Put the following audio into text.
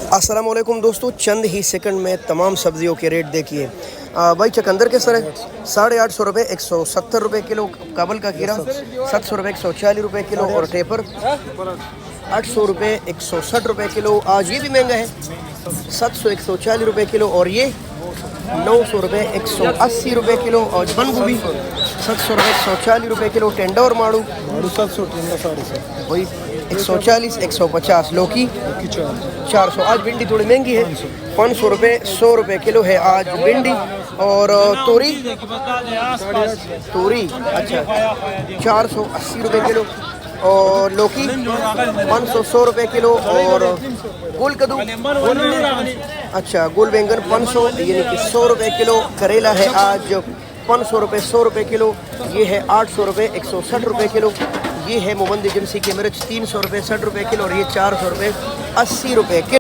अस्सलाम वालेकुम दोस्तों, चंद ही सेकंड में तमाम सब्जियों के रेट देखिए। भाई चकंदर के सर है 850 रुपये 170 रुपये किलो। काबल का कीड़ा 700 रुपये 140 रुपये किलो। और टेपर 800 रुपये 160 रुपये किलो। आज ये भी महंगा है 700 140 रुपये किलो। और ये 900 रुपये 180 रुपये किलो। और बंद गोभी 700 रुपये 140 रुपये किलो। टेंडा और माड़ू 700 350 वही 140 150। लौकी 400। आज भिंडी थोड़ी महंगी है 500 रुपये 100 रुपये किलो है आज भिंडी। और तोरी अच्छा 480 रुपये किलो। और लौकी 500 100 रुपये किलो। और गोल कद्दू अच्छा गोल बैंगन 500 यानी कि 100 रुपये किलो। करेला है आज 500 रुपये 100 रुपये किलो। ये है 800 रुपये 160 रुपये किलो। ये है मोमंद एजेंसी की मिर्च 300 रुपये 60 रुपये किलो। और ये 400 रुपये 80 रुपये किलो।